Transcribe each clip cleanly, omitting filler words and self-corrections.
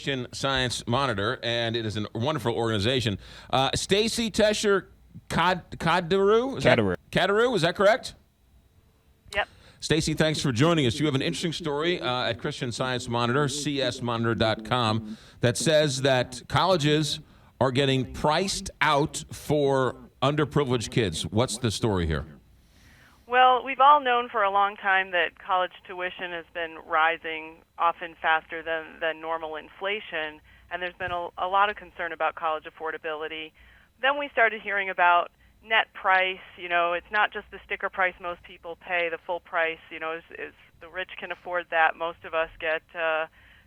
Christian Science Monitor, and it is a wonderful organization. Stacy Tesher Kadaru? Kadaru, is that correct? Yep. Stacy, thanks for joining us. You have an interesting story at Christian Science Monitor, csmonitor.com, that says that colleges are getting priced out for underprivileged kids. What's the story here? Well, we've all known for a long time that college tuition has been rising often faster than normal inflation, and there's been a lot of concern about college affordability. Then we started hearing about net price. It's not just the sticker price most people pay. The full price, is the rich can afford that. Most of us get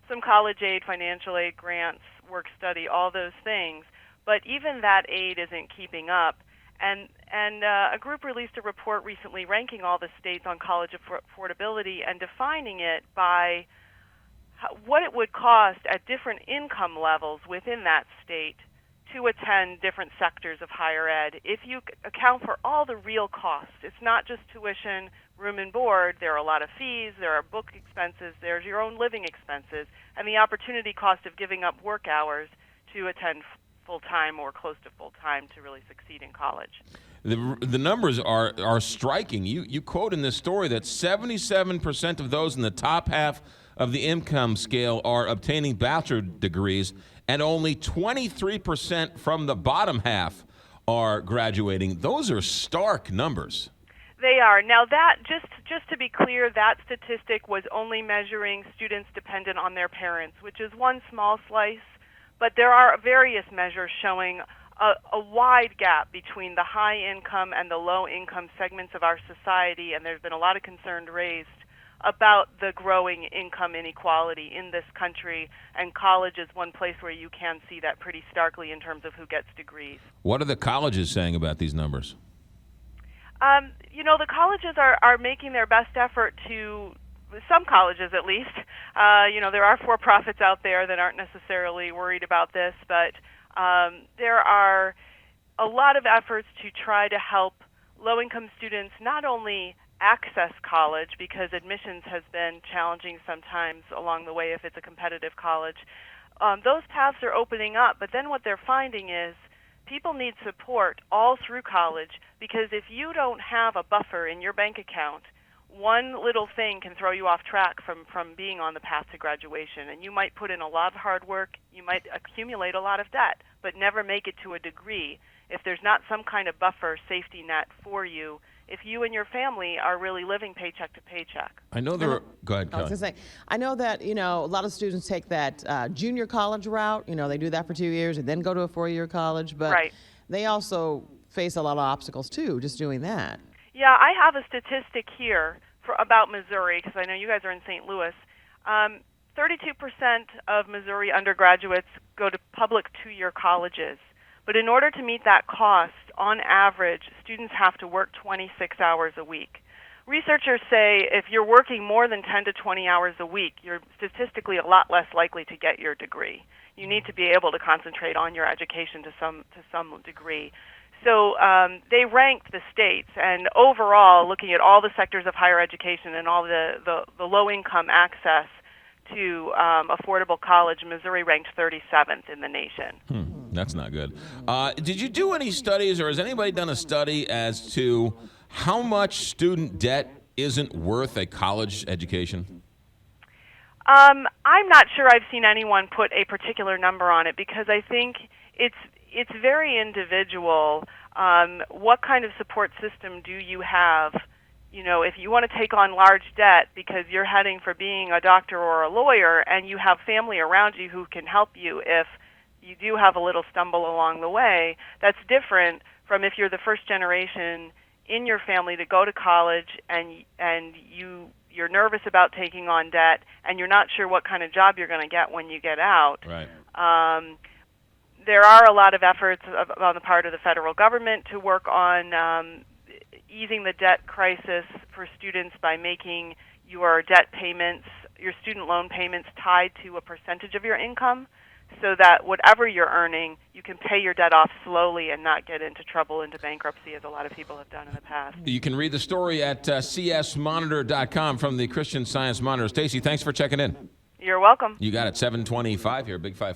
some college aid, financial aid, grants, work study, all those things. But even that aid isn't keeping up. And a group released a report recently ranking all the states on college affordability and defining it by what it would cost at different income levels within that state to attend different sectors of higher ed. If you account for all the real costs, it's not just tuition, room and board, there are a lot of fees, there are book expenses, there's your own living expenses, and the opportunity cost of giving up work hours to attend full-time or close to full-time to really succeed in college. The numbers are striking. You quote in this story that 77% of those in the top half of the income scale are obtaining bachelor degrees, and only 23% from the bottom half are graduating. Those are stark numbers. They are. Now, that just to be clear, that statistic was only measuring students dependent on their parents, which is one small slice. But there are various measures showing a wide gap between the high-income and the low-income segments of our society, and there's been a lot of concern raised about the growing income inequality in this country, and college is one place where you can see that pretty starkly in terms of who gets degrees. What are the colleges saying about these numbers? The colleges are making their best effort to, some colleges at least. There are for-profits out there that aren't necessarily worried about this, but there are a lot of efforts to try to help low-income students not only access college, because admissions has been challenging sometimes along the way if it's a competitive college. Those paths are opening up, but then what they're finding is people need support all through college, because if you don't have a buffer in your bank account, one little thing can throw you off track from being on the path to graduation. And you might put in a lot of hard work, you might accumulate a lot of debt, but never make it to a degree if there's not some kind of buffer safety net for you, if you and your family are really living paycheck to paycheck. I know there are, go ahead, Kelly. I was going to say, I know that, a lot of students take that junior college route. They do that for 2 years and then go to a 4-year college. But right. They also face a lot of obstacles, too, just doing that. Yeah, I have a statistic here about Missouri, because I know you guys are in St. Louis. 32% of Missouri undergraduates go to public 2-year colleges. But in order to meet that cost, on average, students have to work 26 hours a week. Researchers say if you're working more than 10 to 20 hours a week, you're statistically a lot less likely to get your degree. You need to be able to concentrate on your education to some degree. So they ranked the states, and overall, looking at all the sectors of higher education and all the low-income access to affordable college, Missouri ranked 37th in the nation. That's not good. Did you do any studies, or has anybody done a study as to how much student debt isn't worth a college education? I'm not sure I've seen anyone put a particular number on it, because I think it's very individual. What kind of support system do you have? If you want to take on large debt because you're heading for being a doctor or a lawyer, and you have family around you who can help you if you do have a little stumble along the way, that's different from if you're the first generation in your family to go to college and you're nervous about taking on debt, and you're not sure what kind of job you're going to get when you get out. Right. There are a lot of efforts on the part of the federal government to work on easing the debt crisis for students by making your debt payments, your student loan payments, tied to a percentage of your income, so that whatever you're earning, you can pay your debt off slowly and not get into trouble, into bankruptcy, as a lot of people have done in the past. You can read the story at csmonitor.com from the Christian Science Monitor. Stacy, thanks for checking in. You're welcome. You got it. 725 here, Big 5.